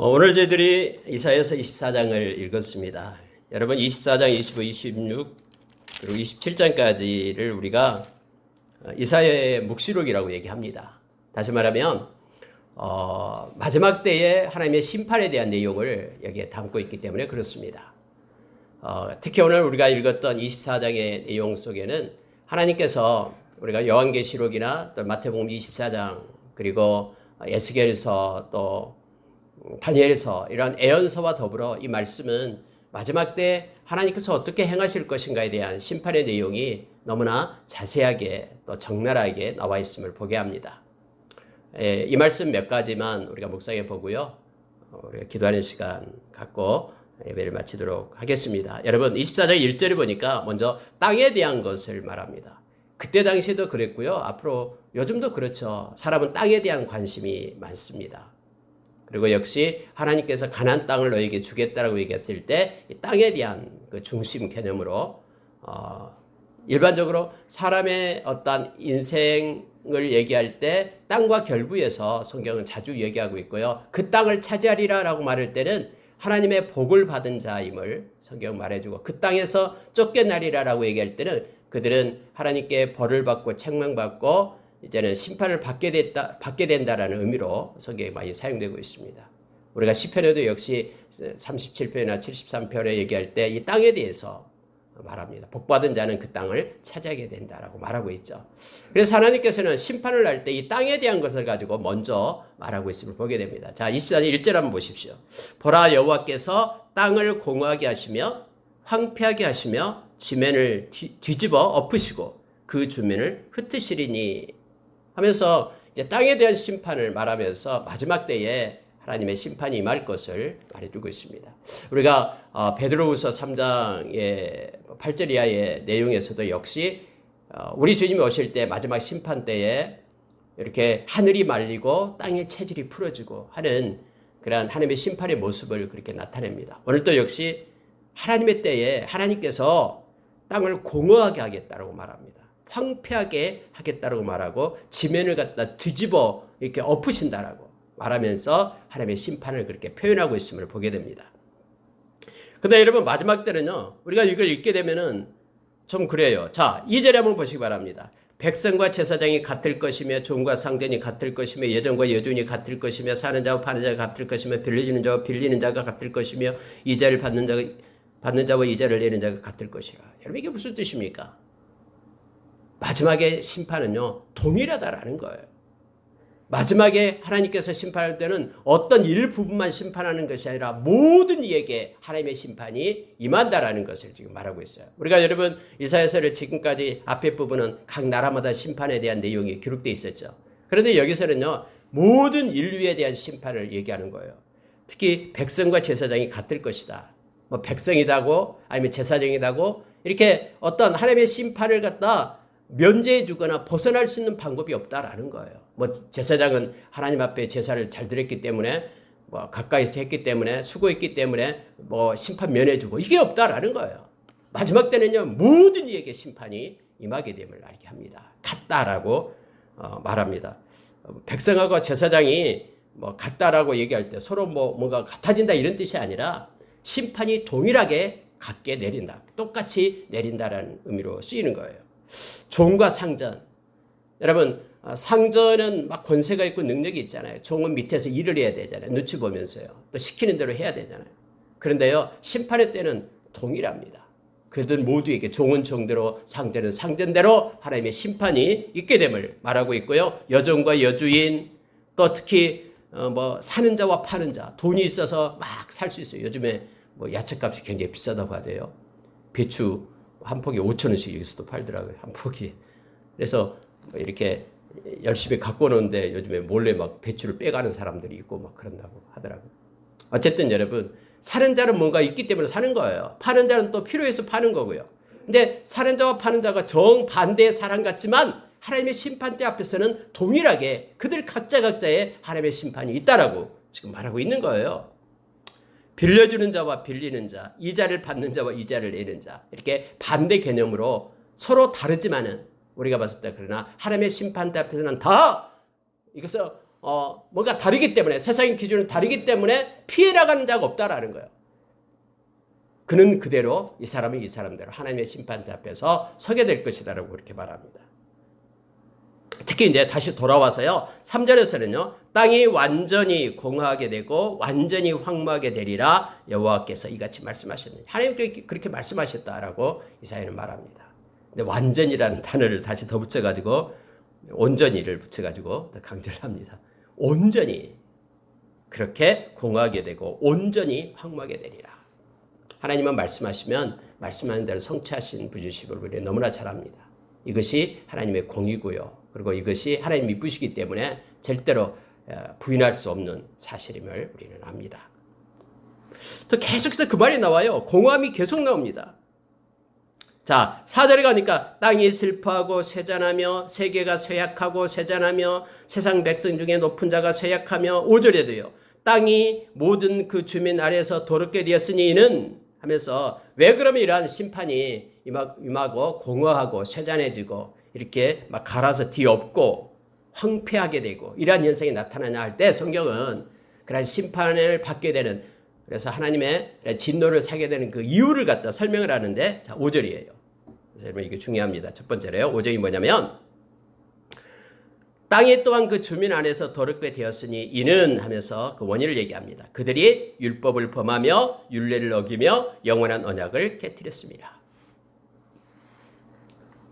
오늘 저희들이 이사야서 24장을 읽었습니다. 여러분 24장, 25, 26 그리고 27장까지를 우리가 이사야의 묵시록이라고 얘기합니다. 다시 말하면 마지막 때에 하나님의 심판에 대한 내용을 여기에 담고 있기 때문에 그렇습니다. 특히 오늘 우리가 읽었던 24장의 내용 속에는 하나님께서 우리가 요한계시록이나 또 마태복음 24장 그리고 에스겔서 또 다니엘서 이런 예언서와 더불어 이 말씀은 마지막 때 하나님께서 어떻게 행하실 것인가에 대한 심판의 내용이 너무나 자세하게 또 적나라하게 나와 있음을 보게 합니다. 이 말씀 몇 가지만 우리가 묵상해 보고요. 우리가 기도하는 시간 갖고 예배를 마치도록 하겠습니다. 여러분 24장 1절을 보니까 먼저 땅에 대한 것을 말합니다. 그때 당시에도 그랬고요. 앞으로 요즘도 그렇죠. 사람은 땅에 대한 관심이 많습니다. 그리고 역시 하나님께서 가나안 땅을 너에게 주겠다라고 얘기했을 때 이 땅에 대한 그 중심 개념으로 일반적으로 사람의 어떤 인생을 얘기할 때 땅과 결부해서 성경은 자주 얘기하고 있고요. 그 땅을 차지하리라라고 말할 때는 하나님의 복을 받은 자임을 성경 말해주고 그 땅에서 쫓겨나리라라고 얘기할 때는 그들은 하나님께 벌을 받고 책망받고 이제는 심판을 받게 된다라는 의미로 성경에 많이 사용되고 있습니다. 우리가 시편에도 역시 37편이나 73편에 얘기할 때 이 땅에 대해서 말합니다. 복받은 자는 그 땅을 차지하게 된다라고 말하고 있죠. 그래서 하나님께서는 심판을 할 때 이 땅에 대한 것을 가지고 먼저 말하고 있음을 보게 됩니다. 자, 24절 1절 한번 보십시오. 보라 여호와께서 땅을 공허하게 하시며 황폐하게 하시며 지면을 뒤집어 엎으시고 그 주면을 흩으시리니 하면서 이제 땅에 대한 심판을 말하면서 마지막 때에 하나님의 심판이 임할 것을 말해주고 있습니다. 우리가 베드로후서 3장의 8절 이하의 내용에서도 역시 우리 주님이 오실 때 마지막 심판 때에 이렇게 하늘이 말리고 땅의 체질이 풀어지고 하는 그러한 하나님의 심판의 모습을 그렇게 나타냅니다. 오늘도 역시 하나님의 때에 하나님께서 땅을 공허하게 하겠다고 말합니다. 황폐하게 하겠다고 말하고 지면을 갖다 뒤집어 이렇게 엎으신다라고 말하면서 하나님의 심판을 그렇게 표현하고 있음을 보게 됩니다. 근데 여러분 마지막 때는요. 우리가 이걸 읽게 되면은 좀 그래요. 자, 2절에 한번 보시기 바랍니다. 백성과 제사장이 같을 것이며 종과 상전이 같을 것이며 여종과 여종이 같을 것이며 사는 자와 파는 자가 같을 것이며 빌려주는 자와 빌리는 자가 같을 것이며 이자를 받는 자와 이자를 내는 자가 같을 것이라. 여러분 이게 무슨 뜻입니까? 마지막에 심판은요, 동일하다라는 거예요. 마지막에 하나님께서 심판할 때는 어떤 일부분만 심판하는 것이 아니라 모든 이에게 하나님의 심판이 임한다라는 것을 지금 말하고 있어요. 우리가 여러분 이사야서를 지금까지 앞에 부분은 각 나라마다 심판에 대한 내용이 기록되어 있었죠. 그런데 여기서는요, 모든 인류에 대한 심판을 얘기하는 거예요. 특히 백성과 제사장이 같을 것이다. 뭐 백성이다고 아니면 제사장이다고 이렇게 어떤 하나님의 심판을 갖다 면제해 주거나 벗어날 수 있는 방법이 없다라는 거예요. 뭐 제사장은 하나님 앞에 제사를 잘 드렸기 때문에 뭐 가까이서 했기 때문에 수고했기 때문에 뭐 심판 면해 주고 이게 없다라는 거예요. 마지막 때는요 모든 이에게 심판이 임하게 됨을 알게 합니다. 같다라고 말합니다. 백성하고 제사장이 뭐 같다라고 얘기할 때 서로 뭔가 같아진다 이런 뜻이 아니라 심판이 동일하게 같게 내린다. 똑같이 내린다라는 의미로 쓰이는 거예요. 종과 상전. 여러분, 상전은 막 권세가 있고 능력이 있잖아요. 종은 밑에서 일을 해야 되잖아요. 눈치 보면서요. 또 시키는 대로 해야 되잖아요. 그런데요, 심판의 때는 동일합니다. 그들 모두에게 종은 종대로 상전은 상전대로 하나님의 심판이 있게 됨을 말하고 있고요. 여종과 여주인, 또 특히 뭐 사는 자와 파는 자, 돈이 있어서 막 살 수 있어요. 요즘에 뭐 야채값이 굉장히 비싸다고 하대요. 배추 한 폭이 5,000원씩 여기서도 팔더라고요. 한 폭이. 그래서 이렇게 열심히 갖고 오는데 요즘에 몰래 막 배추를 빼가는 사람들이 있고 막 그런다고 하더라고요. 어쨌든 여러분, 사는 자는 뭔가 있기 때문에 사는 거예요. 파는 자는 또 필요해서 파는 거고요. 근데 사는 자와 파는 자가 정반대의 사람 같지만 하나님의 심판대 앞에서는 동일하게 그들 각자의 하나님의 심판이 있다라고 지금 말하고 있는 거예요. 빌려주는 자와 빌리는 자, 이자를 받는 자와 이자를 내는 자 이렇게 반대 개념으로 서로 다르지만은 우리가 봤을 때 그러나 하나님의 심판대 앞에서는 다 이것을 뭔가 다르기 때문에 세상의 기준은 다르기 때문에 피해 나가는 자가 없다라는 거예요. 그는 그대로 이 사람은 이 사람대로 하나님의 심판대 앞에서 서게 될 것이다라고 그렇게 말합니다. 특히 이제 다시 돌아와서요. 3절에서는요. 땅이 완전히 공허하게 되고 완전히 황무하게 되리라 여호와께서 이같이 말씀하셨느니 하나님께서 그렇게 말씀하셨다라고 이사야는 말합니다. 근데 완전이라는 단어를 다시 더 붙여가지고 온전히를 붙여가지고 더 강조를 합니다. 온전히 그렇게 공허하게 되고 온전히 황무하게 되리라. 하나님은 말씀하시면 말씀하는 대로 성취하신 부주심을 우리 너무나 잘 압니다. 이것이 하나님의 공이고요. 그리고 이것이 하나님 미쁘시기 때문에 절대로 부인할 수 없는 사실임을 우리는 압니다. 또 계속해서 그 말이 나와요. 공허함이 계속 나옵니다. 자, 4절에 가니까 땅이 슬퍼하고 쇠잔하며 세계가 쇠약하고 쇠잔하며 세상 백성 중에 높은 자가 쇠약하며 5절에도요. 땅이 모든 그 주민 아래에서 더럽게 되었으니 이는 하면서 왜 그러면 이러한 심판이 임하고 공허하고 쇠잔해지고 이렇게 막 갈아서 뒤엎고 황폐하게 되고 이러한 현상이 나타나냐 할 때 성경은 그런 심판을 받게 되는 그래서 하나님의 진노를 사게 되는 그 이유를 갖다 설명을 하는데 자 5절이에요. 그래서 이게 중요합니다. 첫 번째로요. 5절이 뭐냐면 땅이 또한 그 주민 안에서 더럽게 되었으니 이는 하면서 그 원인을 얘기합니다. 그들이 율법을 범하며 율례를 어기며 영원한 언약을 깨뜨렸습니다.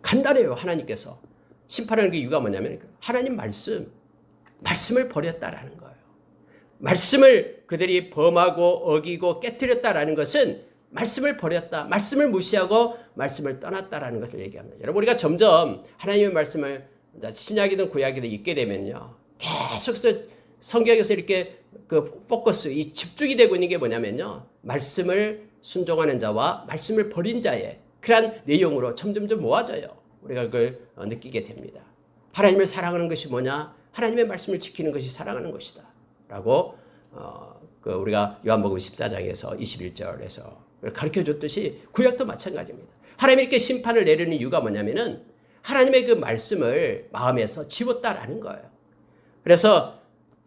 간단해요. 하나님께서 심판하는 그 이유가 뭐냐면 하나님 말씀을 버렸다라는 거예요. 말씀을 그들이 범하고 어기고 깨뜨렸다라는 것은 말씀을 버렸다, 말씀을 무시하고 말씀을 떠났다라는 것을 얘기합니다. 여러분 우리가 점점 하나님의 말씀을 신약이든 구약이든 읽게 되면요. 계속해서 성경에서 이렇게 그 포커스, 이 집중이 되고 있는 게 뭐냐면요. 말씀을 순종하는 자와 말씀을 버린 자의 그러한 내용으로 점점점 모아져요. 우리가 그걸 느끼게 됩니다. 하나님을 사랑하는 것이 뭐냐? 하나님의 말씀을 지키는 것이 사랑하는 것이다. 라고 우리가 요한복음 14장에서 21절에서 가르쳐 줬듯이 구약도 마찬가지입니다. 하나님이 이렇게 심판을 내리는 이유가 뭐냐면은 하나님의 그 말씀을 마음에서 지웠다라는 거예요. 그래서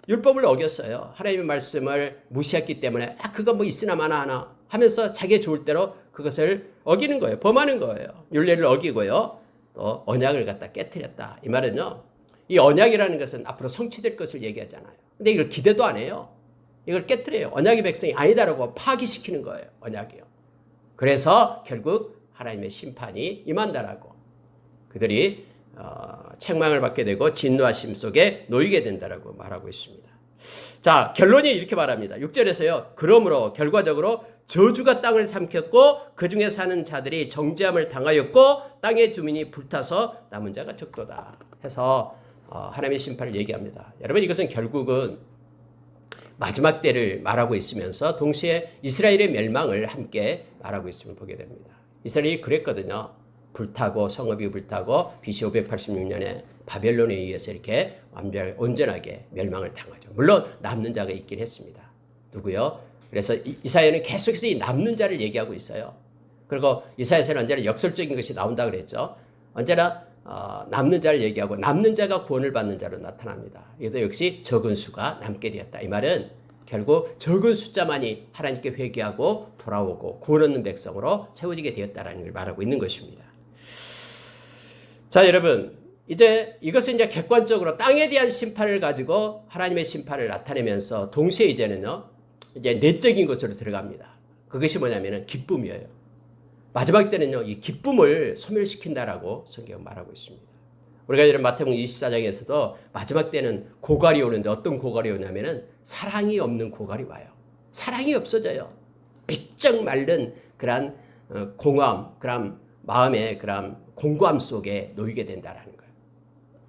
율법을 어겼어요. 하나님의 말씀을 무시했기 때문에 그거 뭐 있으나 마나 하나 하면서 자기의 좋을 대로 그것을 어기는 거예요. 범하는 거예요. 율례를 어기고요. 또 언약을 갖다 깨뜨렸다. 이 말은요. 이 언약이라는 것은 앞으로 성취될 것을 얘기하잖아요. 근데 이걸 기대도 안 해요. 이걸 깨뜨려요. 언약의 백성이 아니다라고 파기시키는 거예요. 언약이요. 그래서 결국 하나님의 심판이 임한다라고. 그들이 책망을 받게 되고 진노하심 속에 놓이게 된다라고 말하고 있습니다. 자, 결론이 이렇게 말합니다. 6절에서요. 그러므로 결과적으로 저주가 땅을 삼켰고 그 중에 사는 자들이 정죄함을 당하였고 땅의 주민이 불타서 남은 자가 적도다. 해서 하나님의 심판을 얘기합니다. 여러분 이것은 결국은 마지막 때를 말하고 있으면서 동시에 이스라엘의 멸망을 함께 말하고 있음을 보게 됩니다. 이스라엘이 그랬거든요. 불타고 성읍이 불타고 BC 586년에 바벨론에 의해서 이렇게 온전하게 멸망을 당하죠. 물론 남는 자가 있긴 했습니다. 누구요? 그래서 이사야는 계속해서 이 남는 자를 얘기하고 있어요. 그리고 이사야서는 언제나 역설적인 것이 나온다 그랬죠. 언제나 남는 자를 얘기하고 남는 자가 구원을 받는 자로 나타납니다. 이것도 역시 적은 수가 남게 되었다. 이 말은 결국 적은 숫자만이 하나님께 회개하고 돌아오고 구원 얻는 백성으로 세워지게 되었다라는 걸 말하고 있는 것입니다. 자, 여러분, 이제 이것은 이제 객관적으로 땅에 대한 심판을 가지고 하나님의 심판을 나타내면서 동시에 이제는요, 이제 내적인 것으로 들어갑니다. 그것이 뭐냐면은 기쁨이에요. 마지막 때는요, 이 기쁨을 소멸시킨다라고 성경은 말하고 있습니다. 우리가 이런 마태복음 24장에서도 마지막 때는 고갈이 오는데 어떤 고갈이 오냐면은 사랑이 없는 고갈이 와요. 사랑이 없어져요. 비쩍 마른 그런 공허함, 그런 마음의 그런 공고함 속에 놓이게 된다라는 거예요.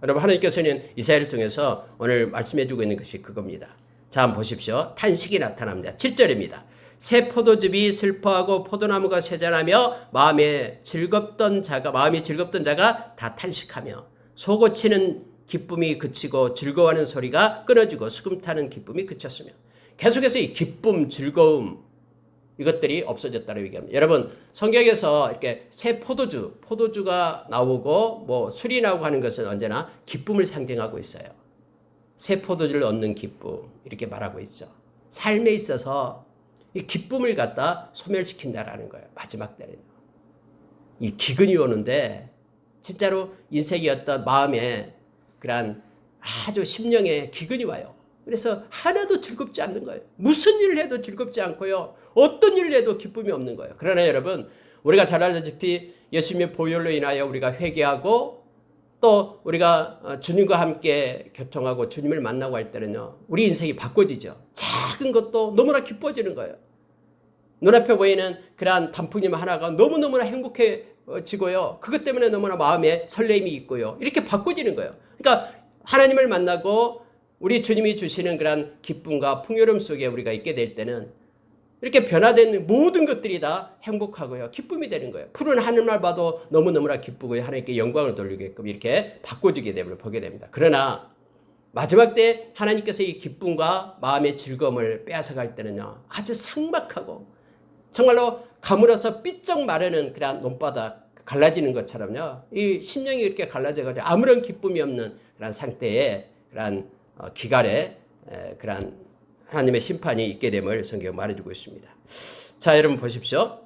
여러분 하나님께서는 이사야를 통해서 오늘 말씀해주고 있는 것이 그겁니다. 자, 한번 보십시오. 탄식이 나타납니다. 7절입니다. 새 포도즙이 슬퍼하고 포도나무가 쇠잔하며 마음이 즐겁던 자가 다 탄식하며 소고치는 기쁨이 그치고 즐거워하는 소리가 끊어지고 수금 타는 기쁨이 그쳤으며 계속해서 이 기쁨, 즐거움 이것들이 없어졌다고 얘기합니다. 여러분 성경에서 이렇게 새 포도주가 나오고 뭐 술이 나오고 하는 것은 언제나 기쁨을 상징하고 있어요. 새 포도주를 얻는 기쁨 이렇게 말하고 있죠. 삶에 있어서 이 기쁨을 갖다 소멸시킨다라는 거예요. 마지막 때는요. 이 기근이 오는데 진짜로 인생의 어떤 마음에 그런 아주 심령에 기근이 와요. 그래서 하나도 즐겁지 않는 거예요. 무슨 일을 해도 즐겁지 않고요. 어떤 일을 해도 기쁨이 없는 거예요. 그러나 여러분 우리가 잘 알다시피 예수님의 보혈로 인하여 우리가 회개하고 또 우리가 주님과 함께 교통하고 주님을 만나고 할 때는요. 우리 인생이 바꿔지죠. 작은 것도 너무나 기뻐지는 거예요. 눈앞에 보이는 그러한 단풍잎 하나가 너무너무나 행복해지고요. 그것 때문에 너무나 마음에 설렘이 있고요. 이렇게 바꿔지는 거예요. 그러니까 하나님을 만나고 우리 주님이 주시는 그런 기쁨과 풍요로움 속에 우리가 있게 될 때는 이렇게 변화된 모든 것들이 다 행복하고요. 기쁨이 되는 거예요. 푸른 하늘만 봐도 너무너무나 기쁘고 하나님께 영광을 돌리게끔 이렇게 바꿔지게 됨을 보게 됩니다. 그러나 마지막 때 하나님께서 이 기쁨과 마음의 즐거움을 빼앗아갈 때는요. 아주 삭막하고 정말로 가물어서 삐쩍 마르는 그런 논바닥 갈라지는 것처럼요. 이 심령이 이렇게 갈라져가지고 아무런 기쁨이 없는 그런 상태에 그런 기갈에 그런 하나님의 심판이 있게 됨을 성경이 말해주고 있습니다. 자, 여러분 보십시오.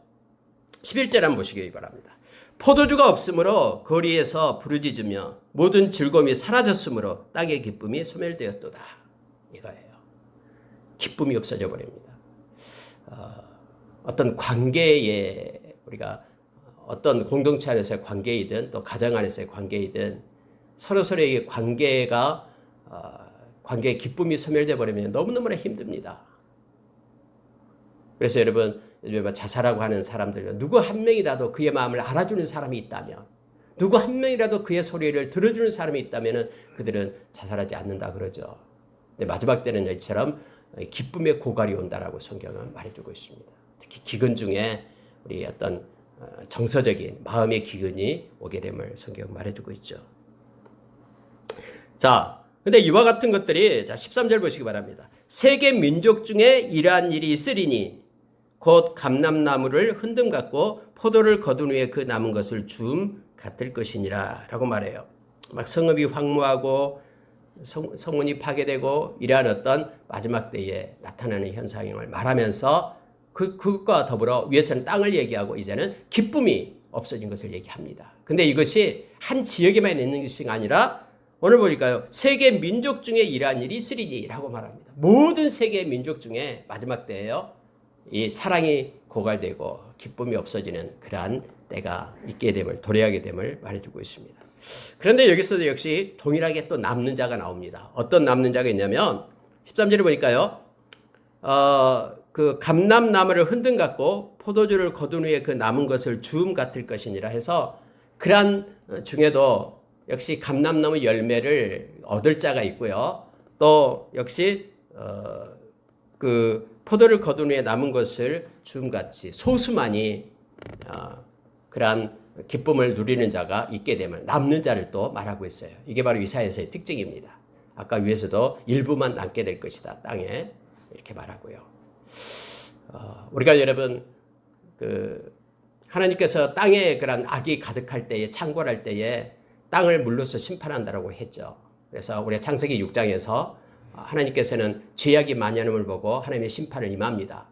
11절 한번 보시기 바랍니다. 포도주가 없으므로 거리에서 부르짖으며 모든 즐거움이 사라졌으므로 땅의 기쁨이 소멸되었도다. 이거예요. 기쁨이 없어져 버립니다. 어떤 관계에 우리가 어떤 공동체 안에서의 관계이든 또 가정 안에서의 관계이든 서로서로의 관계가 관계의 기쁨이 소멸되어 버리면 너무너무나 힘듭니다. 그래서 여러분 요즘 자살하고 하는 사람들 누구 한 명이라도 그의 마음을 알아주는 사람이 있다면 누구 한 명이라도 그의 소리를 들어주는 사람이 있다면 그들은 자살하지 않는다 그러죠. 근데 마지막 때는 이처럼 기쁨의 고갈이 온다라고 성경은 말해주고 있습니다. 특히 기근 중에 우리 어떤 정서적인 마음의 기근이 오게 됨을 성경은 말해주고 있죠. 자, 근데 이와 같은 것들이 자 13절 보시기 바랍니다. 세계 민족 중에 이러한 일이 있으리니 곧 감람나무를 흔듦 같고 포도를 거둔 후에 그 남은 것을 줌 같을 것이니라 라고 말해요. 막 성읍이 황무하고 성문이 파괴되고 이러한 어떤 마지막 때에 나타나는 현상을 말하면서 그것과 더불어 위에서는 땅을 얘기하고 이제는 기쁨이 없어진 것을 얘기합니다. 근데 이것이 한 지역에만 있는 것이 아니라 오늘 보니까요. 세계 민족 중에 이러한 일이 있으리니 라고 말합니다. 모든 세계 민족 중에 마지막 때에요. 이 사랑이 고갈되고 기쁨이 없어지는 그러한 때가 있게 됨을 도래하게 됨을 말해주고 있습니다. 그런데 여기서도 역시 동일하게 또 남는 자가 나옵니다. 어떤 남는 자가 있냐면 13절에 보니까요. 그 감람나무를 흔든 같고 포도주를 거둔 후에 그 남은 것을 주음 같을 것이니라 해서 그러한 중에도 역시 감람나무 열매를 얻을 자가 있고요. 또 역시 그 포도를 거둔 후에 남은 것을 주음같이 소수만이 그러한 기쁨을 누리는 자가 있게 되면 남는 자를 또 말하고 있어요. 이게 바로 이사야서의 특징입니다. 아까 위에서도 일부만 남게 될 것이다. 땅에 이렇게 말하고요. 우리가 여러분 하나님께서 땅에 그런 악이 가득할 때에 창궐할 때에 땅을 물로서 심판한다라고 했죠. 그래서 우리가 창세기 6장에서 하나님께서는 죄악이 많이 하는 보고 하나님의 심판을 임합니다.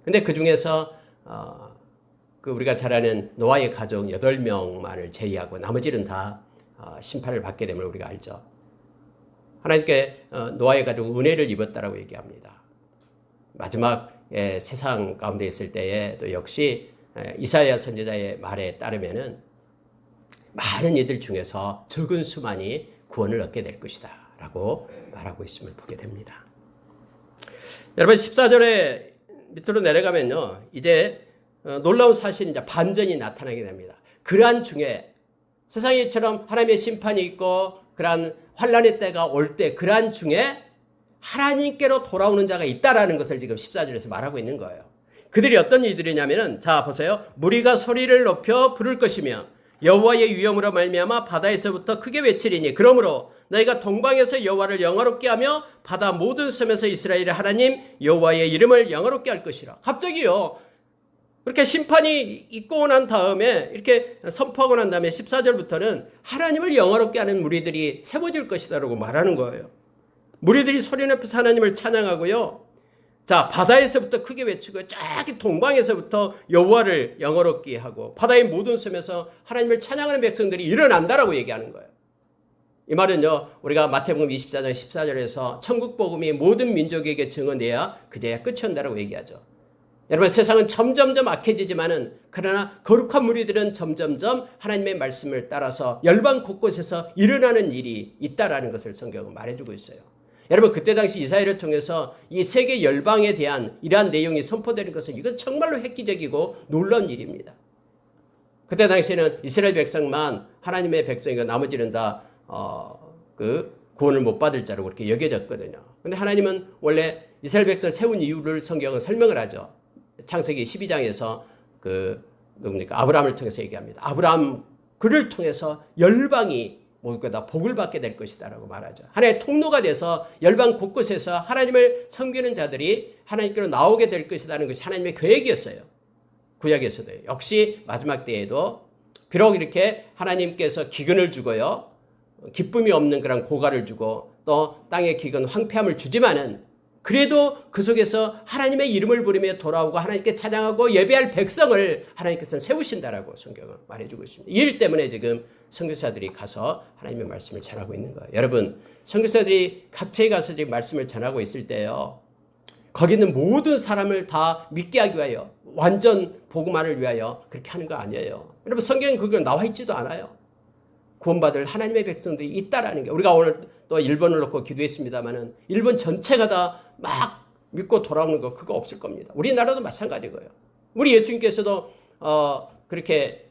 근데 그 중에서 우리가 잘 아는 노아의 가족 8명만을 제외하고 나머지는 다 심판을 받게 됨을 우리가 알죠. 하나님께 노아의 가족 은혜를 입었다라고 얘기합니다. 마지막 세상 가운데 있을 때에 또 역시 이사야 선지자의 말에 따르면은 많은 이들 중에서 적은 수만이 구원을 얻게 될 것이다 라고 말하고 있음을 보게 됩니다. 여러분 14절에 밑으로 내려가면요. 이제 놀라운 사실이 이제 반전이 나타나게 됩니다. 그러한 중에 세상에처럼 하나님의 심판이 있고 그러한 환란의 때가 올 때 그러한 중에 하나님께로 돌아오는 자가 있다라는 것을 지금 14절에서 말하고 있는 거예요. 그들이 어떤 이들이냐면은 자 보세요. 무리가 소리를 높여 부를 것이며 여호와의 위엄으로 말미암아 바다에서부터 크게 외치리니 그러므로 너희가 동방에서 여호와를 영화롭게 하며 바다 모든 섬에서 이스라엘의 하나님 여호와의 이름을 영화롭게 할 것이라. 갑자기요. 그렇게 심판이 있고 난 다음에 이렇게 선포하고 난 다음에 14절부터는 하나님을 영화롭게 하는 무리들이 세워질 것이다라고 말하는 거예요. 무리들이 소리 높여서 하나님을 찬양하고요. 자, 바다에서부터 크게 외치고 저기 동방에서부터 여호와를 영어롭게 하고 바다의 모든 섬에서 하나님을 찬양하는 백성들이 일어난다라고 얘기하는 거예요. 이 말은요, 우리가 마태복음 24장 14절에서 천국 복음이 모든 민족에게 증언돼야 그제야 끝이 온다라고 얘기하죠. 여러분, 세상은 점점점 악해지지만은 그러나 거룩한 무리들은 점점점 하나님의 말씀을 따라서 열방 곳곳에서 일어나는 일이 있다라는 것을 성경은 말해주고 있어요. 여러분, 그때 당시 이사야를 통해서 이 세계 열방에 대한 이러한 내용이 선포되는 것은 이건 정말로 획기적이고 놀라운 일입니다. 그때 당시에는 이스라엘 백성만 하나님의 백성이고 나머지는 다 그 구원을 못 받을 자로 그렇게 여겨졌거든요. 근데 하나님은 원래 이스라엘 백성을 세운 이유를 성경은 설명을 하죠. 창세기 12장에서 누굽니까? 아브라함을 통해서 얘기합니다. 아브라함 그를 통해서 열방이 모두 다 복을 받게 될 것이다라고 말하죠. 하나님의 통로가 돼서 열방 곳곳에서 하나님을 섬기는 자들이 하나님께로 나오게 될 것이라는 것이 하나님의 계획이었어요. 구약에서도 역시 마지막 때에도 비록 이렇게 하나님께서 기근을 주고요, 기쁨이 없는 그런 고갈을 주고 또 땅의 기근 황폐함을 주지만은 그래도 그 속에서 하나님의 이름을 부르며 돌아오고 하나님께 찬양하고 예배할 백성을 하나님께서 세우신다라고 성경은 말해주고 있습니다. 이 일 때문에 지금 선교사들이 가서 하나님의 말씀을 전하고 있는 거예요. 여러분, 선교사들이 각처에 가서 지금 말씀을 전하고 있을 때요, 거기 있는 모든 사람을 다 믿게 하기 위하여 완전 복음화를 위하여 그렇게 하는 거 아니에요. 여러분, 성경에 그거 나와 있지도 않아요. 구원받을 하나님의 백성들이 있다라는 게, 우리가 오늘 또 일본을 놓고 기도했습니다만은 일본 전체가 다 막 믿고 돌아오는 거 그거 없을 겁니다. 우리나라도 마찬가지고요. 우리 예수님께서도 그렇게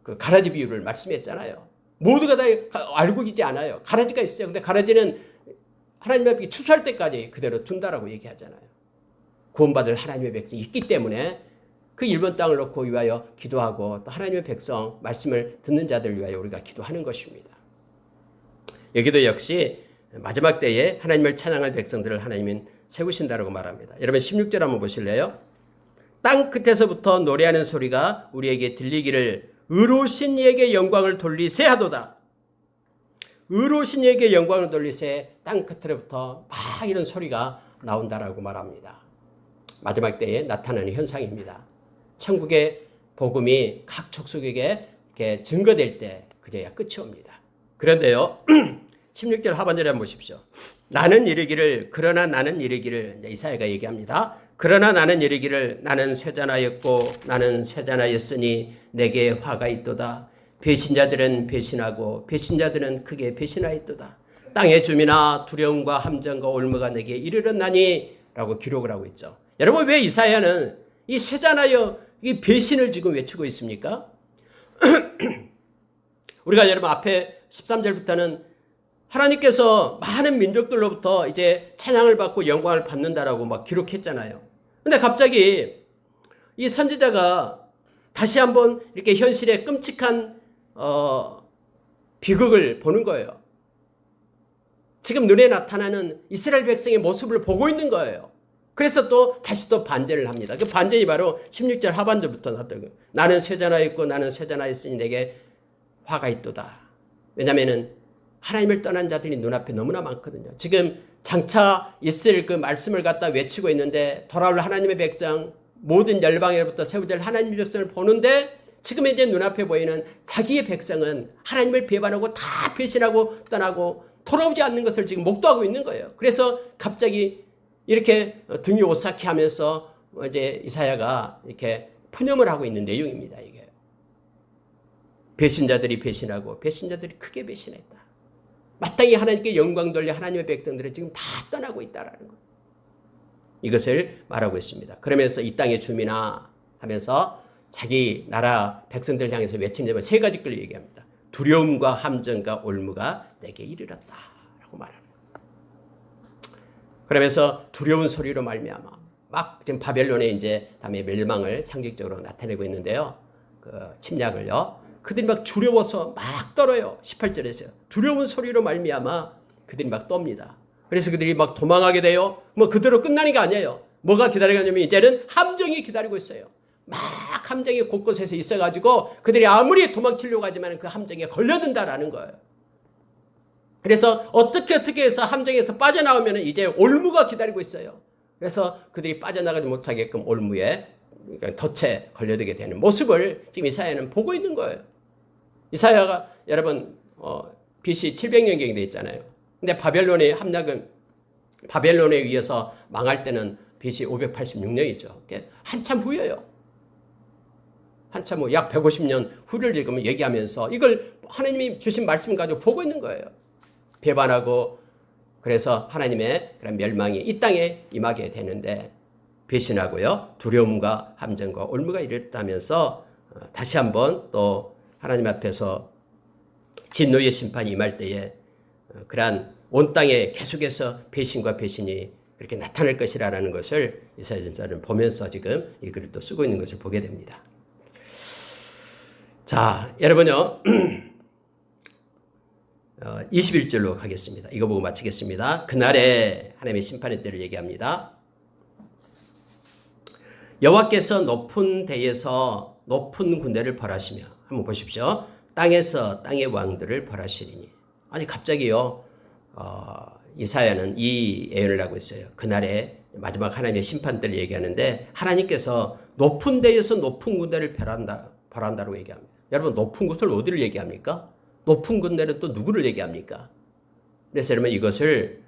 그 가라지 비유를 말씀했잖아요. 모두가 다 알고 있지 않아요. 가라지가 있어요. 근데 가라지는 하나님 앞에 추수할 때까지 그대로 둔다라고 얘기하잖아요. 구원받을 하나님의 백성이 있기 때문에 그 일본 땅을 놓고 위하여 기도하고 또 하나님의 백성 말씀을 듣는 자들 위하여 우리가 기도하는 것입니다. 여기도 역시 마지막 때에 하나님을 찬양할 백성들을 하나님은 세우신다라고 말합니다. 여러분 16절 한번 보실래요? 땅 끝에서부터 노래하는 소리가 우리에게 들리기를 의로우신 이에게 영광을 돌리세 하도다. 의로우신 이에게 영광을 돌리세, 땅 끝으로부터 막 이런 소리가 나온다라고 말합니다. 마지막 때에 나타나는 현상입니다. 천국의 복음이 각 족속에게 이렇게 증거될 때 그제야 끝이 옵니다. 그런데요, 16절 하반절에 한번 보십시오. 나는 이르기를, 그러나 나는 이르기를, 이사야가 얘기합니다. 그러나 나는 이르기를, 나는 쇠잔하였고 나는 쇠잔하였으니 내게 화가 있도다. 배신자들은 배신하고 배신자들은 크게 배신하였도다. 땅의 주민아, 두려움과 함정과 올무가 내게 이르렀나니 라고 기록을 하고 있죠. 여러분, 왜 이사야는 이 쇠잔하여 이 배신을 지금 외치고 있습니까? 우리가 여러분 앞에 13절부터는 하나님께서 많은 민족들로부터 이제 찬양을 받고 영광을 받는다라고 막 기록했잖아요. 근데 갑자기 이 선지자가 다시 한번 이렇게 현실의 끔찍한 비극을 보는 거예요. 지금 눈에 나타나는 이스라엘 백성의 모습을 보고 있는 거예요. 그래서 또 다시 또 반전을 합니다. 그 반전이 바로 16절 하반절부터 나왔던 거예요. 나는 쇠잔하였고 나는 쇠잔하였으니 내게 화가 있도다. 왜냐하면은 하나님을 떠난 자들이 눈앞에 너무나 많거든요. 지금 장차 있을 그 말씀을 갖다 외치고 있는데 돌아올 하나님의 백성, 모든 열방에로부터 세워질 하나님의 백성을 보는데 지금 이제 눈앞에 보이는 자기의 백성은 하나님을 배반하고 다 배신하고 떠나고 돌아오지 않는 것을 지금 목도하고 있는 거예요. 그래서 갑자기 이렇게 등이 오싹해 하면서 이제 이사야가 이렇게 푸념을 하고 있는 내용입니다. 이게 배신자들이 배신하고 배신자들이 크게 배신했다. 마땅히 하나님께 영광 돌려 하나님의 백성들은 지금 다 떠나고 있다라는 것. 이것을 말하고 있습니다. 그러면서 이 땅의 주민아 하면서 자기 나라 백성들 향해서 외치는 세 가지 걸 얘기합니다. 두려움과 함정과 올무가 내게 이르렀다라고 말합니다. 그러면서 두려운 소리로 말미암아 막 지금 바벨론의 이제 다음에 멸망을 상징적으로 나타내고 있는데요. 그 침략을요. 그들이 막 두려워서 막 떨어요. 18절에서요. 두려운 소리로 말미암아 그들이 막 떱니다. 그래서 그들이 막 도망하게 돼요. 뭐 그대로 끝나는 게 아니에요. 뭐가 기다리고 있냐면 이제는 함정이 기다리고 있어요. 막 함정이 곳곳에서 있어가지고 그들이 아무리 도망치려고 하지만 그 함정에 걸려든다라는 거예요. 그래서 어떻게 해서 함정에서 빠져나오면 이제 올무가 기다리고 있어요. 그래서 그들이 빠져나가지 못하게끔 올무에 그러니까 덫에 걸려들게 되는 모습을 지금 이사야는 보고 있는 거예요. 이사야가 여러분 BC 700년경이 돼 있잖아요. 근데 바벨론의 함락은 바벨론에 의해서 망할 때는 BC 586년이죠. 한참 후예요. 한참 후 약 150년 후를 지금 얘기하면서 이걸 하나님이 주신 말씀 가지고 보고 있는 거예요. 배반하고 그래서 하나님의 그런 멸망이 이 땅에 임하게 되는데 배신하고요. 두려움과 함정과 올무가 이랬다면서 다시 한번 또 하나님 앞에서 진노의 심판이 임할 때에 그러한 온 땅에 계속해서 배신과 배신이 그렇게 나타날 것이라는 것을 이사야전서는 보면서 지금 이 글을 또 쓰고 있는 것을 보게 됩니다. 자, 여러분요. 21절로 가겠습니다. 이거 보고 마치겠습니다. 그날에 하나님의 심판의 때를 얘기합니다. 여호와께서 높은 데에서 높은 군대를 벌하시며 한번 보십시오. 땅에서 땅의 왕들을 벌하시리니. 아니 갑자기요. 이사야는 이 예언을 하고 있어요. 그날에 마지막 하나님의 심판 때를 얘기하는데 하나님께서 높은 데에서 높은 군대를 벌한다고 얘기합니다. 여러분 높은 곳을 어디를 얘기합니까? 높은 군대는 또 누구를 얘기합니까? 그래서 여러분 이것을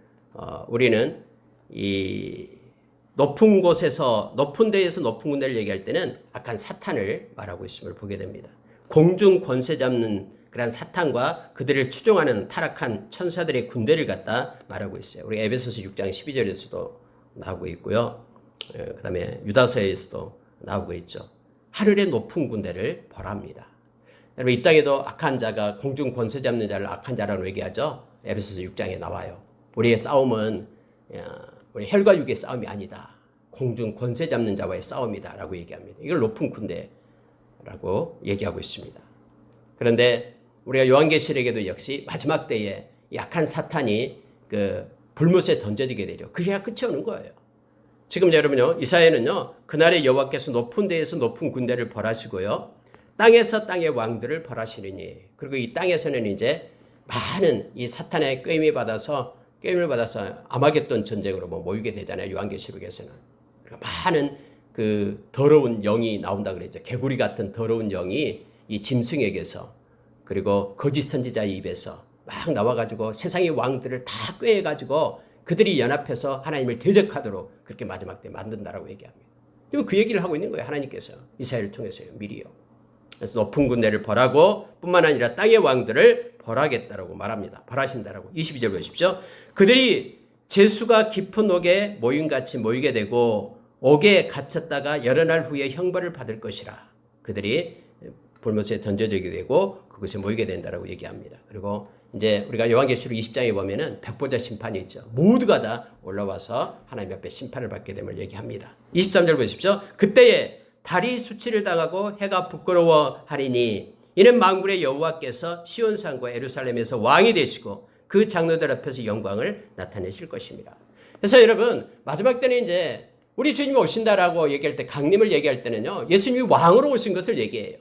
우리는 이 높은 곳에서 높은 데에서 높은 군대를 얘기할 때는 악한 사탄을 말하고 있음을 보게 됩니다. 공중 권세 잡는 그런 사탄과 그들을 추종하는 타락한 천사들의 군대를 갖다 말하고 있어요. 우리 에베소서 6장 12절에서도 나오고 있고요. 그 다음에 유다서에서도 나오고 있죠. 하늘의 높은 군대를 벌합니다. 여러분 이 땅에도 악한 자가 공중 권세 잡는 자를 악한 자라고 얘기하죠. 에베소서 6장에 나와요. 우리의 싸움은 우리 혈과 육의 싸움이 아니다. 공중 권세 잡는 자와의 싸움이다 라고 얘기합니다. 이걸 높은 군대라고 얘기하고 있습니다. 그런데 우리가 요한계시록에도 역시 마지막 때에 약한 사탄이 그 불못에 던져지게 되죠. 그래야 끝이 오는 거예요. 지금 여러분요, 이사야는요, 그날의 여호와께서 높은 데에서 높은 군대를 벌하시고요, 땅에서 땅의 왕들을 벌하시리니, 그리고 이 땅에서는 이제 많은 이 사탄의 꾀임을 받아서 아마겟돈 전쟁으로 모이게 되잖아요. 요한계시록에서는. 그러니까 많은 그 더러운 영이 나온다 그랬죠. 개구리 같은 더러운 영이 이 짐승에게서 그리고 거짓 선지자의 입에서 막 나와가지고 세상의 왕들을 다 꾀해가지고 그들이 연합해서 하나님을 대적하도록 그렇게 마지막 때 만든다라고 얘기합니다. 지금 그 얘기를 하고 있는 거예요. 하나님께서 이사야를 통해서요. 미리요. 그래서 높은 군대를 벌하고 뿐만 아니라 땅의 왕들을 벌하겠다라고 말합니다. 벌하신다라고. 22절 보십시오. 그들이 재수가 깊은 옥에 모임같이 모이게 되고 옥에 갇혔다가 여러 날 후에 형벌을 받을 것이라. 그들이 불못에 던져지게 되고 그것에 모이게 된다라고 얘기합니다. 그리고 이제 우리가 요한계시록 20장에 보면은 백보자 심판이 있죠. 모두가 다 올라와서 하나님 앞에 심판을 받게 됨을 얘기합니다. 23절 보십시오. 그때에 달이 수치를 당하고 해가 부끄러워하리니 이는 만군의 여호와께서 시온산과 예루살렘에서 왕이 되시고 그 장로들 앞에서 영광을 나타내실 것입니다. 그래서 여러분 마지막 때는 이제 우리 주님이 오신다라고 얘기할 때 강림을 얘기할 때는요. 예수님이 왕으로 오신 것을 얘기해요.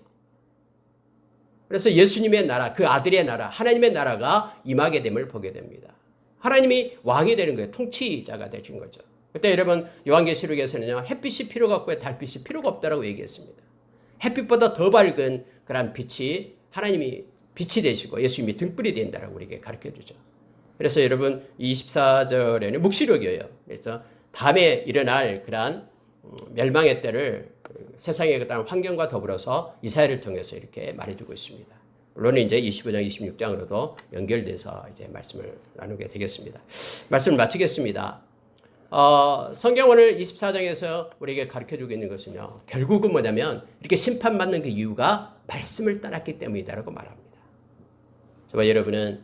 그래서 예수님의 나라, 그 아들의 나라, 하나님의 나라가 임하게 됨을 보게 됩니다. 하나님이 왕이 되는 거예요. 통치자가 되신 거죠. 그때 여러분 요한계시록에서는요. 햇빛이 필요가 없고요. 달빛이 필요가 없다라고 얘기했습니다. 햇빛보다 더 밝은 그런 빛이 하나님이 빛이 되시고 예수님이 등불이 된다라고 우리에게 가르쳐주죠. 그래서 여러분 24절에는 묵시록이에요. 그래서 다음에 일어날 그러한 멸망의 때를 세상의 그다음 환경과 더불어서 이사야를 통해서 이렇게 말해주고 있습니다. 물론 이제 25장, 26장으로도 연결돼서 이제 말씀을 나누게 되겠습니다. 말씀을 마치겠습니다. 성경 오늘 24장에서 우리에게 가르쳐주고 있는 것은요. 결국은 뭐냐면 이렇게 심판받는 그 이유가 말씀을 떠났기 때문이다라고 말합니다. 저와 여러분은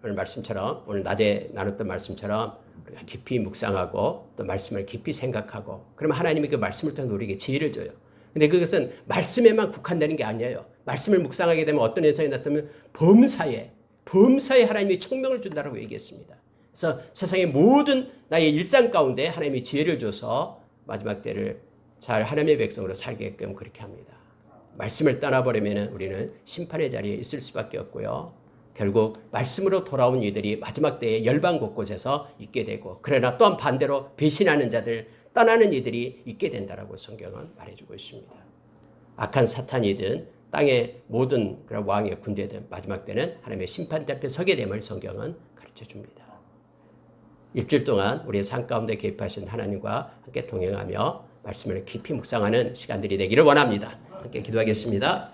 오늘 말씀처럼 오늘 낮에 나눴던 말씀처럼 우리가 깊이 묵상하고 또 말씀을 깊이 생각하고 그러면 하나님이 그 말씀을 통해 우리에게 지혜를 줘요. 근데 그것은 말씀에만 국한되는 게 아니에요. 말씀을 묵상하게 되면 어떤 현상이 나타나면 범사에 하나님이 총명을 준다라고 얘기했습니다. 그래서 세상의 모든 나의 일상 가운데 하나님이 지혜를 줘서 마지막 때를 잘 하나님의 백성으로 살게끔 그렇게 합니다. 말씀을 떠나버리면 우리는 심판의 자리에 있을 수밖에 없고요. 결국 말씀으로 돌아온 이들이 마지막 때에 열방 곳곳에서 있게 되고, 그러나 또한 반대로 배신하는 자들, 떠나는 이들이 있게 된다라고 성경은 말해주고 있습니다. 악한 사탄이든 땅의 모든 그런 왕의 군대든 마지막 때는 하나님의 심판대 앞에 서게 됨을 성경은 가르쳐 줍니다. 일주일 동안 우리의 삶 가운데 개입하신 하나님과 함께 동행하며 말씀을 깊이 묵상하는 시간들이 되기를 원합니다. 함께 기도하겠습니다.